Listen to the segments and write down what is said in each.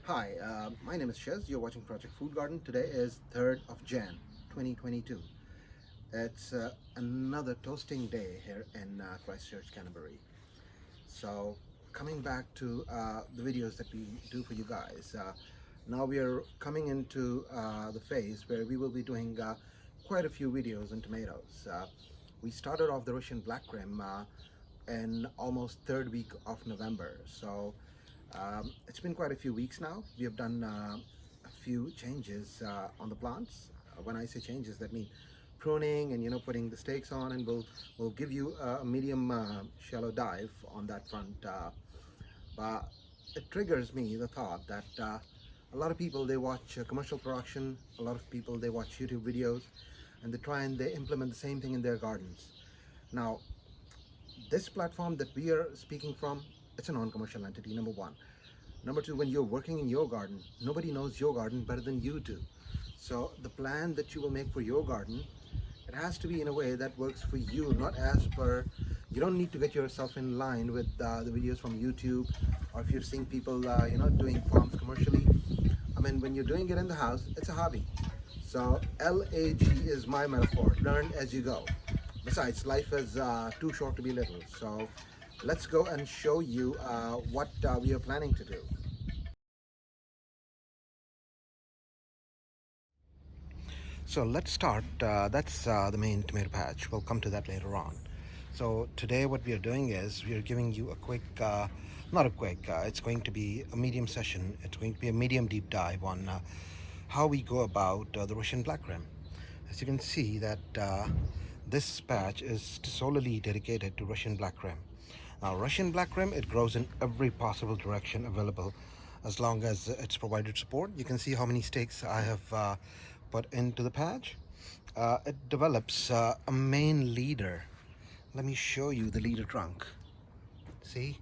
Hi, my name is Shez. You're watching Project Food Garden. Today is 3rd of Jan 2022. It's another toasting day here in Christchurch, Canterbury. So, coming back to the videos that we do for you guys, now we are coming into the phase where we will be doing quite a few videos on tomatoes. We started off the Russian Black Krim in almost third week of November. So it's been quite a few weeks now. We have done a few changes on the plants. When I say changes, that means pruning and putting the stakes on, and we'll give you a medium shallow dive on that front. But it triggers me the thought that a lot of people, they watch commercial production. A lot of people, they watch YouTube videos, and they try and they implement the same thing in their gardens. Now, this platform that we are speaking from, it's a non-commercial entity, number one. Number two, when you're working in your garden, nobody knows your garden better than you do. So the plan that you will make for your garden, it has to be in a way that works for you, not as per, you don't need to get yourself in line with the videos from YouTube, or if you're seeing people doing farms commercially. I mean, when you're doing it in the house, it's a hobby. So LAG is my metaphor, learn as you go. Besides, life is too short to be little. So let's go and show you what we are planning to do. So let's start. That's the main tomato patch. We'll come to that later on. So today what we are doing is we are giving you a quick, not a quick, it's going to be a medium session. It's going to be a medium deep dive on how we go about the Russian black rim. As you can see that this patch is solely dedicated to Russian black rim. Now Russian black rim, it grows in every possible direction available as long as it's provided support. You can see how many stakes I have put into the patch. It develops a main leader. Let me show you the leader trunk. See,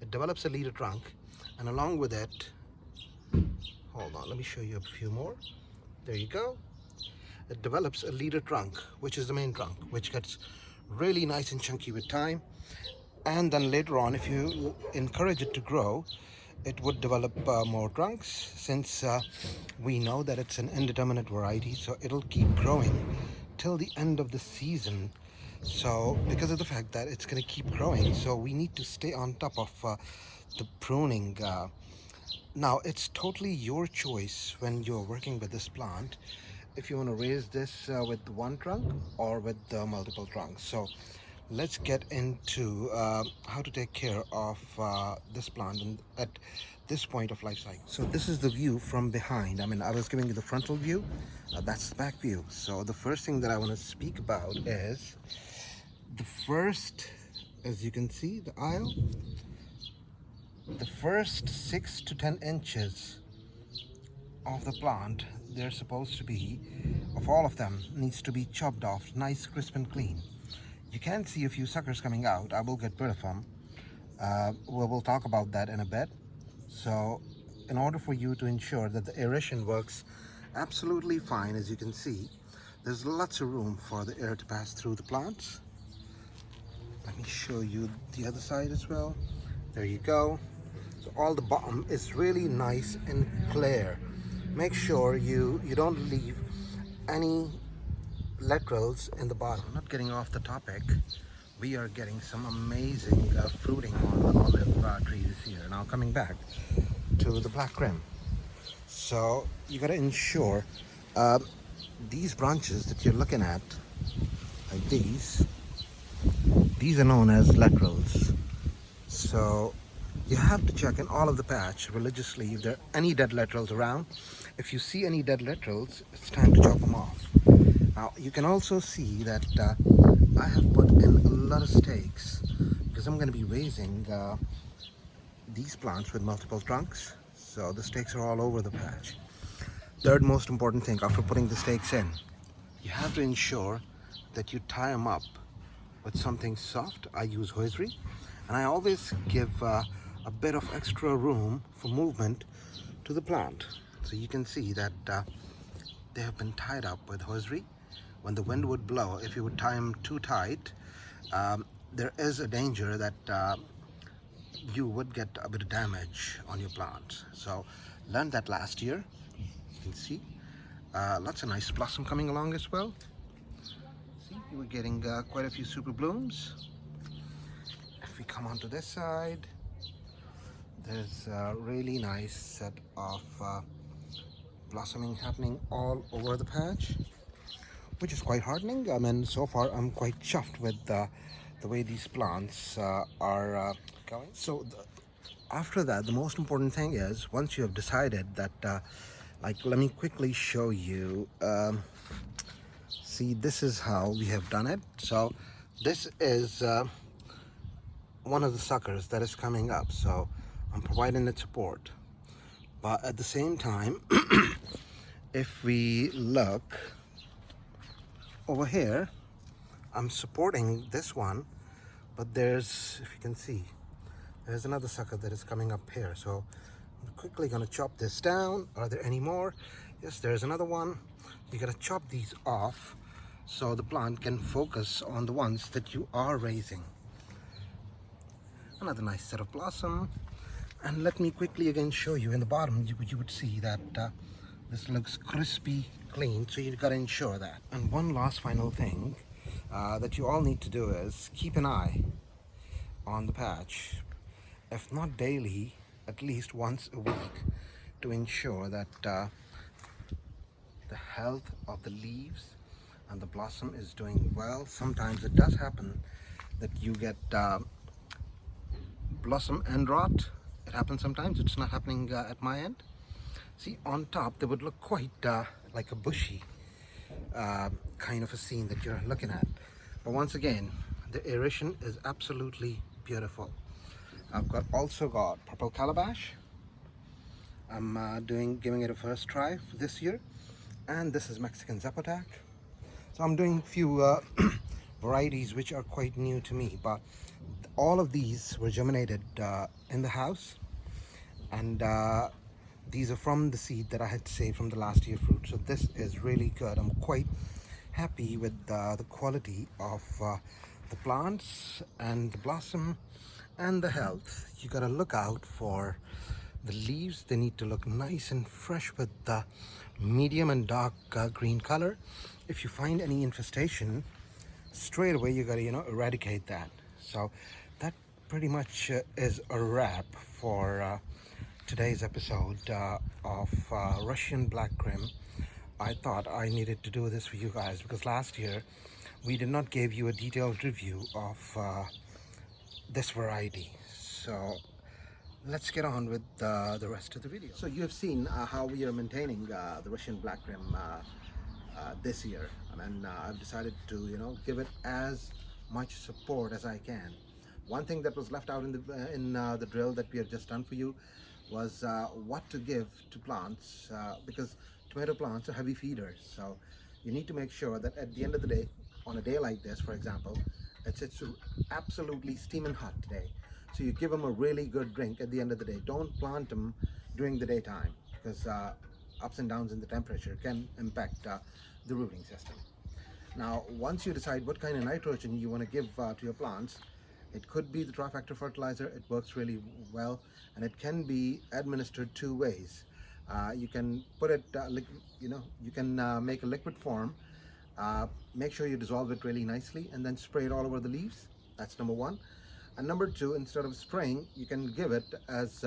it develops a leader trunk, and along with it, hold on, let me show you a few more. There you go. It develops a leader trunk, which is the main trunk, which gets really nice and chunky with time. And then later on, if you encourage it to grow, it would develop more trunks, since we know that it's an indeterminate variety, so it'll keep growing till the end of the season. So because of the fact that it's going to keep growing, so we need to stay on top of the pruning. Now it's totally your choice when you're working with this plant, if you want to raise this with one trunk or with multiple trunks. So let's get into how to take care of this plant and at this point of life cycle. So this is the view from behind. I mean, I was giving you the frontal view, that's the back view. So the first thing that I want to speak about is the first, as you can see, the aisle, the first 6 to 10 inches of the plant, they're supposed to be, of all of them, needs to be chopped off nice, crisp and clean. You can see a few suckers coming out. I will get rid of them. We'll talk about that in a bit. So in order for you to ensure that the aeration works absolutely fine, as you can see, there's lots of room for the air to pass through the plants. Let me show you the other side as well. There you go. So all the bottom is really nice and clear. Make sure you don't leave any laterals in the bottom. Not getting off the topic, we are getting some amazing fruiting on the olive trees here. Now coming back to the black Krim. So you got to ensure these branches that you're looking at, like these are known as laterals. So you have to check in all of the patch religiously if there are any dead laterals around. If you see any dead laterals, it's time to chop them off. Now you can also see that I have put in a lot of stakes because I'm going to be raising these plants with multiple trunks. So the stakes are all over the patch. Third most important thing after putting the stakes in, you have to ensure that you tie them up with something soft. I use hosiery, and I always give a bit of extra room for movement to the plant. So you can see that they have been tied up with hosiery. When the wind would blow, if you would tie them too tight, there is a danger that you would get a bit of damage on your plant. So Learned that last year. You can see lots of nice blossom coming along as well. See, we're getting quite a few super blooms. If we come onto this side, there's a really nice set of blossoming happening all over the patch, which is quite heartening. I mean, so far I'm quite chuffed with the way these plants are going. So after that, the most important thing is, once you have decided that, like, let me quickly show you. See, this is how we have done it. So this is one of the suckers that is coming up, so I'm providing it support. But at the same time, if we look over here, I'm supporting this one, but there's, if you can see, there's another sucker that is coming up here. So I'm quickly gonna chop this down. Are there any more? Yes, there's another one. You gotta chop these off so the plant can focus on the ones that you are raising. Another nice set of blossom. And let me quickly again show you in the bottom. You would see that this looks crispy clean, so you've got to ensure that. And one last final thing that you all need to do is keep an eye on the patch, if not daily, at least once a week, to ensure that the health of the leaves and the blossom is doing well. Sometimes it does happen that you get blossom end rot. It happens sometimes. It's not happening at my end. See, on top they would look quite like a bushy kind of a scene that you're looking at. But once again, the aeration is absolutely beautiful. I've also got purple calabash. I'm giving it a first try for this year. And this is Mexican zapotac. So I'm doing a few varieties which are quite new to me, but all of these were germinated in the house, and these are from the seed that I had saved from the last year fruit. So this is really good. I'm quite happy with the quality of the plants and the blossom and the health. You gotta look out for the leaves. They need to look nice and fresh with the medium and dark green color. If you find any infestation, straight away you gotta eradicate that. So that pretty much is a wrap for today's episode of Russian Black Krim. I thought I needed to do this for you guys because last year we did not give you a detailed review of this variety. So let's get on with the rest of the video. So you have seen how we are maintaining the Russian Black Krim this year. I mean, I've decided to give it as much support as I can. One thing that was left out in the drill that we have just done for you was what to give to plants, because tomato plants are heavy feeders. So you need to make sure that at the end of the day, on a day like this, for example, it's absolutely steaming hot today. So you give them a really good drink at the end of the day. Don't plant them during the daytime because ups and downs in the temperature can impact the rooting system. Now, once you decide what kind of nitrogen you want to give to your plants, it could be the trifactor fertilizer. It works really well, and it can be administered two ways. You can put it, you can make a liquid form. Make sure you dissolve it really nicely and then spray it all over the leaves. That's number one. And number two, instead of spraying, you can give it as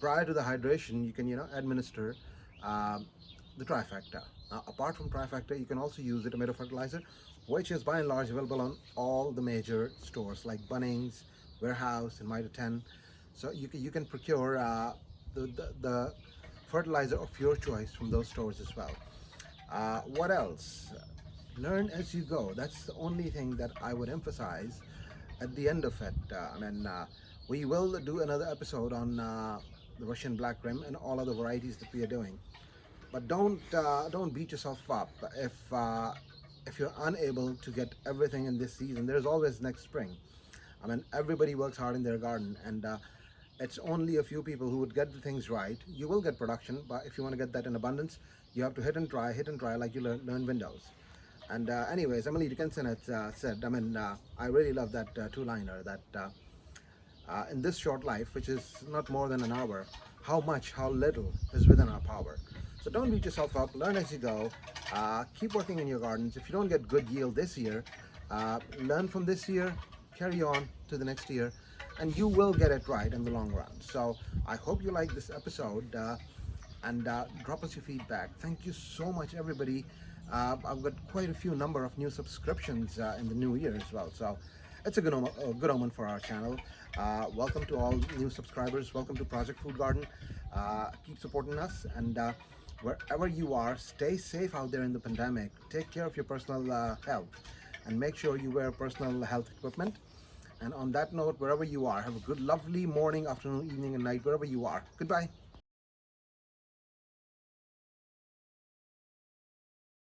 prior to the hydration, you can administer the trifactor. Apart from trifactor, you can also use the tomato fertilizer, which is by and large available on all the major stores like Bunnings, Warehouse, and Mitre 10. So you can procure the fertilizer of your choice from those stores as well. What else? Learn as you go. That's the only thing that I would emphasize at the end of it. We will do another episode on the Russian Black Krim and all other varieties that we are doing. But don't beat yourself up if you're unable to get everything in this season. There's always next spring. I mean, everybody works hard in their garden, and it's only a few people who would get the things right. You will get production, but if you want to get that in abundance, you have to hit and try like you learn Windows. And anyways, Emily Dickinson had said, I mean, I really love that two-liner, that in this short life, which is not more than an hour, how little is within our power. So don't beat yourself up, learn as you go, keep working in your gardens. If you don't get good yield this year, learn from this year, carry on to the next year, and you will get it right in the long run. So I hope you like this episode, and drop us your feedback. Thank you so much, everybody. I've got quite a few number of new subscriptions in the new year as well. So it's a good omen for our channel. Welcome to all new subscribers. Welcome to Project Food Garden. Keep supporting us, and wherever you are, stay safe out there in the pandemic. Take care of your personal health, and make sure you wear personal health equipment. And on that note, wherever you are, have a good, lovely morning, afternoon, evening, and night, wherever you are. Goodbye.